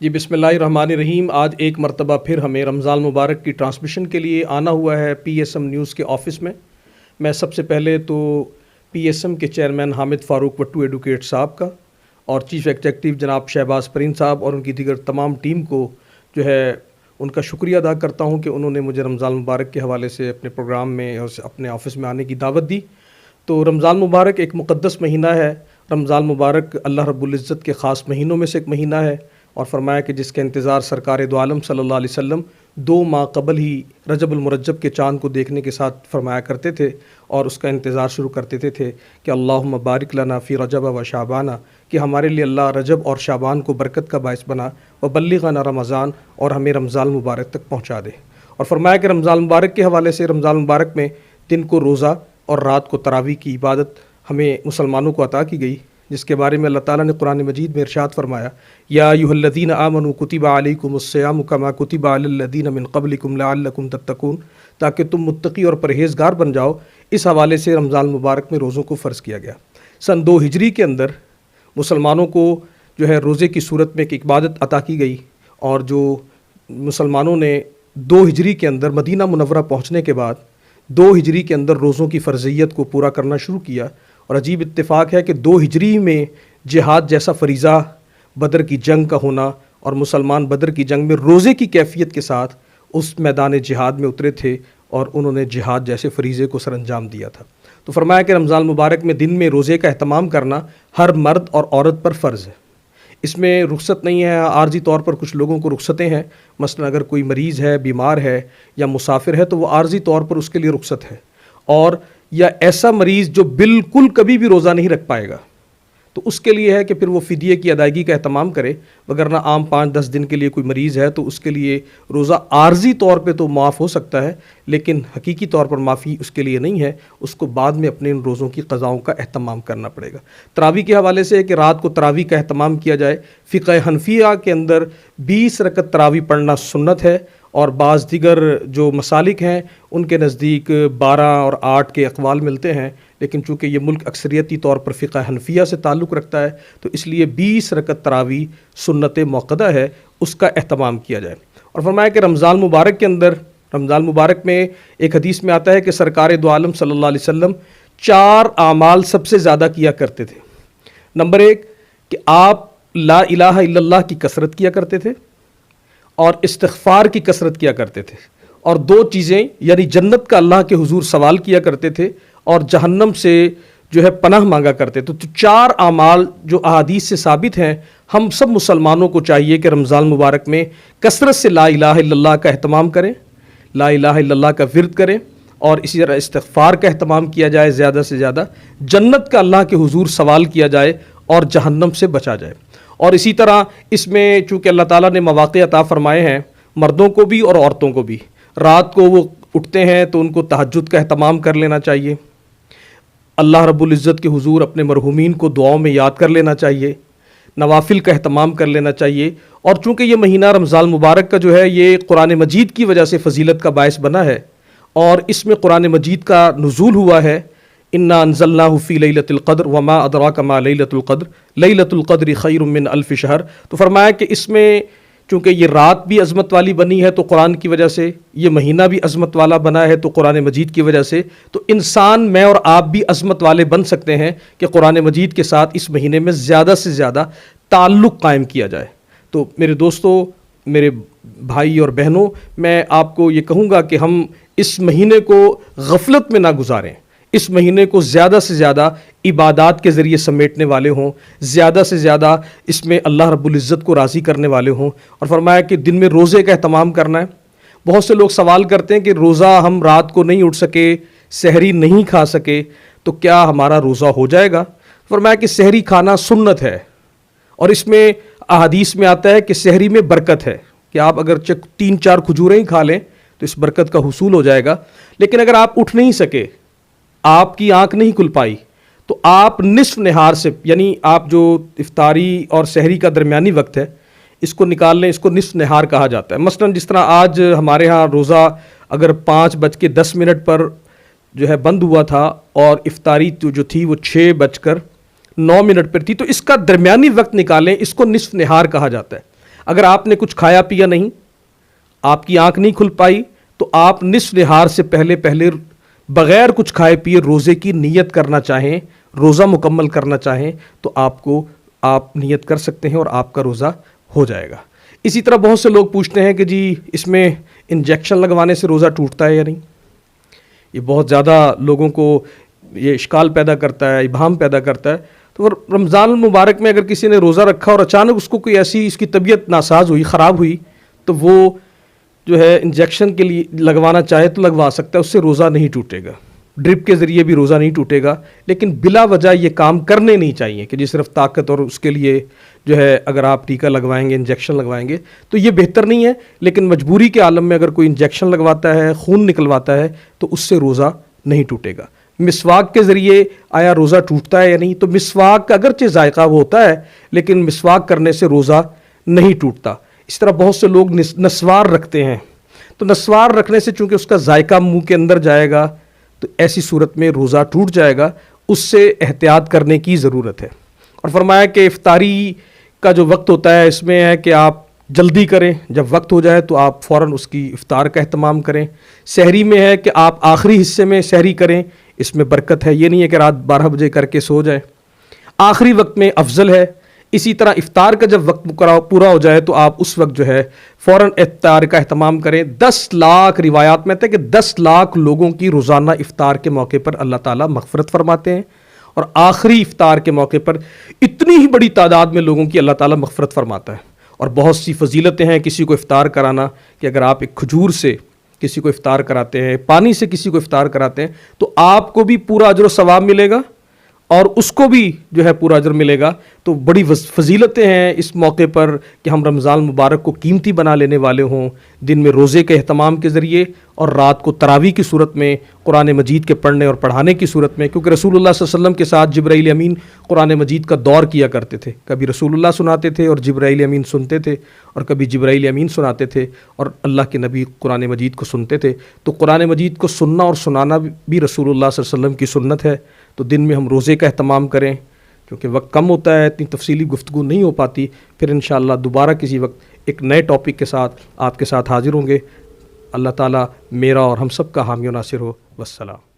جی بسم اللہ الرحمن الرحیم۔ آج ایک مرتبہ پھر ہمیں رمضان مبارک کی ٹرانسمیشن کے لیے آنا ہوا ہے پی ایس ایم نیوز کے آفس میں۔ میں سب سے پہلے تو پی ایس ایم کے چیئرمین حامد فاروق وٹو ایڈوکیٹ صاحب کا اور چیف ایگزیکٹو جناب شہباز پرین صاحب اور ان کی دیگر تمام ٹیم کو جو ہے ان کا شکریہ ادا کرتا ہوں کہ انہوں نے مجھے رمضان مبارک کے حوالے سے اپنے پروگرام میں اور اپنے آفس میں آنے کی دعوت دی۔ تو رمضان مبارک ایک مقدس مہینہ ہے۔ رمضان مبارک اللہ رب العزت کے خاص مہینوں میں سے ایک مہینہ ہے، اور فرمایا کہ جس کا انتظار سرکار دو عالم صلی اللہ علیہ وسلم 2 ماہ قبل ہی رجب المرجب کے چاند کو دیکھنے کے ساتھ فرمایا کرتے تھے، اور اس کا انتظار شروع کرتے تھے کہ اللہم بارک لنا فی رجب و شعبانہ، کہ ہمارے لیے اللہ رجب اور شعبان کو برکت کا باعث بنا، و بلغنا رمضان، اور ہمیں رمضان مبارک تک پہنچا دے۔ اور فرمایا کہ رمضان مبارک کے حوالے سے رمضان مبارک میں دن کو روزہ اور رات کو تراویح کی عبادت ہمیں مسلمانوں کو عطا کی گئی، جس کے بارے میں اللہ تعالیٰ نے قرآن مجید میں ارشاد فرمایا، یا ایھا الذین آمنوا کتب علیکم الصیام کما کتب علی الذین من قبلکم لعلکم تتقون، تاکہ تم متقی اور پرہیزگار بن جاؤ۔ اس حوالے سے رمضان مبارک میں روزوں کو فرض کیا گیا۔ سن 2 ہجری کے اندر مسلمانوں کو جو ہے روزے کی صورت میں ایک عبادت عطا کی گئی، اور جو مسلمانوں نے 2 ہجری کے اندر مدینہ منورہ پہنچنے کے بعد 2 ہجری کے اندر روزوں کی فرضیت کو پورا کرنا شروع کیا۔ اور عجیب اتفاق ہے کہ 2 ہجری میں جہاد جیسا فریضہ بدر کی جنگ کا ہونا، اور مسلمان بدر کی جنگ میں روزے کی کیفیت کے ساتھ اس میدان جہاد میں اترے تھے، اور انہوں نے جہاد جیسے فریضے کو سر انجام دیا تھا۔ تو فرمایا کہ رمضان مبارک میں دن میں روزے کا اہتمام کرنا ہر مرد اور عورت پر فرض ہے۔ اس میں رخصت نہیں ہے، عارضی طور پر کچھ لوگوں کو رخصتیں ہیں، مثلا اگر کوئی مریض ہے، بیمار ہے یا مسافر ہے تو وہ عارضی طور پر اس کے لیے رخصت ہے، اور یا ایسا مریض جو بالکل کبھی بھی روزہ نہیں رکھ پائے گا تو اس کے لیے ہے کہ پھر وہ فدیے کی ادائیگی کا اہتمام کرے، وگرنہ عام 5-10 دن کے لیے کوئی مریض ہے تو اس کے لیے روزہ عارضی طور پہ تو معاف ہو سکتا ہے، لیکن حقیقی طور پر معافی اس کے لیے نہیں ہے، اس کو بعد میں اپنے ان روزوں کی قضاؤں کا اہتمام کرنا پڑے گا۔ تراویح کے حوالے سے ہے کہ رات کو تراویح کا اہتمام کیا جائے۔ فقہ حنفیہ کے اندر 20 رکعت تراویح پڑھنا سنت ہے، اور بعض دیگر جو مسالک ہیں ان کے نزدیک 12 اور 8 کے اقوال ملتے ہیں، لیکن چونکہ یہ ملک اکثریتی طور پر فقہ حنفیہ سے تعلق رکھتا ہے تو اس لیے 20 رکعت تراویح سنت موقدہ ہے، اس کا اہتمام کیا جائے۔ اور فرمایا کہ رمضان مبارک کے اندر، رمضان مبارک میں ایک حدیث میں آتا ہے کہ سرکار دو عالم صلی اللہ علیہ وسلم 4 اعمال سب سے زیادہ کیا کرتے تھے۔ نمبر 1 کہ آپ لا الہ الا اللہ کی کثرت کیا کرتے تھے، اور استغفار کی کثرت کیا کرتے تھے، اور 2 چیزیں یعنی جنت کا اللہ کے حضور سوال کیا کرتے تھے، اور جہنم سے جو ہے پناہ مانگا کرتے تھے۔ تو 4 اعمال جو احادیث سے ثابت ہیں، ہم سب مسلمانوں کو چاہیے کہ رمضان مبارک میں کثرت سے لا الہ الا اللہ کا اہتمام کریں، لا الہ الا اللہ کا ورد کریں، اور اسی طرح استغفار کا اہتمام کیا جائے زیادہ سے زیادہ، جنت کا اللہ کے حضور سوال کیا جائے، اور جہنم سے بچا جائے۔ اور اسی طرح اس میں چونکہ اللہ تعالیٰ نے مواقع عطا فرمائے ہیں مردوں کو بھی اور عورتوں کو بھی، رات کو وہ اٹھتے ہیں تو ان کو تہجد کا اہتمام کر لینا چاہیے، اللہ رب العزت کے حضور اپنے مرحومین کو دعاؤں میں یاد کر لینا چاہیے، نوافل کا اہتمام کر لینا چاہیے۔ اور چونکہ یہ مہینہ رمضان مبارک کا جو ہے یہ قرآن مجید کی وجہ سے فضیلت کا باعث بنا ہے، اور اس میں قرآن مجید کا نزول ہوا ہے، انا انزلناہ فی لیلۃ القدر وما ادراک ما لیلۃ القدر لیلۃ القدر خیر من الف شہر۔ تو فرمایا کہ اس میں چونکہ یہ رات بھی عظمت والی بنی ہے تو قرآن کی وجہ سے، یہ مہینہ بھی عظمت والا بنا ہے تو قرآن مجید کی وجہ سے، تو انسان میں اور آپ بھی عظمت والے بن سکتے ہیں کہ قرآن مجید کے ساتھ اس مہینے میں زیادہ سے زیادہ تعلق قائم کیا جائے۔ تو میرے دوستوں، میرے بھائی اور بہنوں، میں آپ کو یہ کہوں گا کہ ہم اس مہینے کو غفلت میں نہ گزاریں، اس مہینے کو زیادہ سے زیادہ عبادات کے ذریعے سمیٹنے والے ہوں، زیادہ سے زیادہ اس میں اللہ رب العزت کو راضی کرنے والے ہوں۔ اور فرمایا کہ دن میں روزے کا اہتمام کرنا ہے۔ بہت سے لوگ سوال کرتے ہیں کہ روزہ ہم رات کو نہیں اٹھ سکے، سحری نہیں کھا سکے، تو کیا ہمارا روزہ ہو جائے گا؟ فرمایا کہ سحری کھانا سنت ہے، اور اس میں احادیث میں آتا ہے کہ سحری میں برکت ہے، کہ آپ اگر 3-4 کھجوریں ہی کھا لیں تو اس برکت کا حصول ہو جائے گا۔ لیکن اگر آپ اٹھ نہیں سکے، آپ کی آنکھ نہیں کھل پائی، تو آپ نصف نہار سے، یعنی آپ جو افطاری اور سحری کا درمیانی وقت ہے اس کو نکال لیں، اس کو نصف نہار کہا جاتا ہے۔ مثلا جس طرح آج ہمارے ہاں روزہ اگر 5:10 پر جو ہے بند ہوا تھا، اور افطاری جو تھی وہ 6:09 پر تھی، تو اس کا درمیانی وقت نکالیں، اس کو نصف نہار کہا جاتا ہے۔ اگر آپ نے کچھ کھایا پیا نہیں، آپ کی آنکھ نہیں کھل پائی، تو آپ نصف نہار سے پہلے بغیر کچھ کھائے پیے روزے کی نیت کرنا چاہیں، روزہ مکمل کرنا چاہیں تو آپ نیت کر سکتے ہیں اور آپ کا روزہ ہو جائے گا۔ اسی طرح بہت سے لوگ پوچھتے ہیں کہ جی اس میں انجیکشن لگوانے سے روزہ ٹوٹتا ہے یا نہیں۔ یہ بہت زیادہ لوگوں کو یہ اشکال پیدا کرتا ہے، ابہام پیدا کرتا ہے۔ تو رمضان المبارک میں اگر کسی نے روزہ رکھا اور اچانک اس کو کوئی ایسی اس کی طبیعت ناساز ہوئی، خراب ہوئی، تو وہ جو ہے انجیکشن کے لیے لگوانا چاہے تو لگوا سکتا ہے، اس سے روزہ نہیں ٹوٹے گا۔ ڈرپ کے ذریعے بھی روزہ نہیں ٹوٹے گا، لیکن بلا وجہ یہ کام کرنے نہیں چاہیے کہ جی صرف طاقت اور اس کے لیے جو ہے اگر آپ ٹیکہ لگوائیں گے، انجیکشن لگوائیں گے تو یہ بہتر نہیں ہے۔ لیکن مجبوری کے عالم میں اگر کوئی انجیکشن لگواتا ہے، خون نکلواتا ہے، تو اس سے روزہ نہیں ٹوٹے گا۔ مسواک کے ذریعے آیا روزہ ٹوٹتا ہے یا نہیں؟ تو مسواک کا اگرچہ ذائقہ وہ ہوتا ہے، لیکن مسواک کرنے سے روزہ نہیں ٹوٹتا۔ اس طرح بہت سے لوگ نسوار رکھتے ہیں، تو نسوار رکھنے سے چونکہ اس کا ذائقہ منہ کے اندر جائے گا تو ایسی صورت میں روزہ ٹوٹ جائے گا، اس سے احتیاط کرنے کی ضرورت ہے۔ اور فرمایا کہ افطاری کا جو وقت ہوتا ہے اس میں ہے کہ آپ جلدی کریں، جب وقت ہو جائے تو آپ فوراً اس کی افطار کا اہتمام کریں۔ سحری میں ہے کہ آپ آخری حصے میں سحری کریں، اس میں برکت ہے، یہ نہیں ہے کہ رات 12 بجے کر کے سو جائیں، آخری وقت میں افضل ہے۔ اسی طرح افطار کا جب وقت پورا ہو جائے تو آپ اس وقت جو ہے فوراً افطار کا اہتمام کریں۔ 10 لاکھ روایات میں آتا ہے کہ 10 لاکھ لوگوں کی روزانہ افطار کے موقع پر اللہ تعالیٰ مغفرت فرماتے ہیں، اور آخری افطار کے موقع پر اتنی ہی بڑی تعداد میں لوگوں کی اللہ تعالیٰ مغفرت فرماتا ہے۔ اور بہت سی فضیلتیں ہیں کسی کو افطار کرانا، کہ اگر آپ ایک کھجور سے کسی کو افطار کراتے ہیں، پانی سے کسی کو افطار کراتے ہیں، تو آپ کو بھی پورا اجر و ثواب ملے گا اور اس کو بھی جو ہے پورا اجر ملے گا۔ تو بڑی فضیلتیں ہیں اس موقع پر کہ ہم رمضان المبارک کو قیمتی بنا لینے والے ہوں، دن میں روزے کے اہتمام کے ذریعے اور رات کو تراویح کی صورت میں قرآن مجید کے پڑھنے اور پڑھانے کی صورت میں، کیونکہ رسول اللہ صلی اللہ علیہ وسلم کے ساتھ جبرائیل امین قرآن مجید کا دور کیا کرتے تھے، کبھی رسول اللہ سناتے تھے اور جبرائیل امین سنتے تھے، اور کبھی جبرائیل امین سناتے تھے اور اللہ کے نبی قرآن مجید کو سنتے تھے۔ تو قرآن مجید کو سننا اور سنانا بھی رسول اللہ صلی اللہ علیہ وسلم کی سنت ہے۔ تو دن میں ہم روزے کا اہتمام کریں، کیونکہ وقت کم ہوتا ہے، اتنی تفصیلی گفتگو نہیں ہو پاتی۔ پھر انشاءاللہ دوبارہ کسی وقت ایک نئے ٹاپک کے ساتھ آپ کے ساتھ حاضر ہوں گے۔ اللہ تعالیٰ میرا اور ہم سب کا حامی و ناصر ہو۔ والسلام۔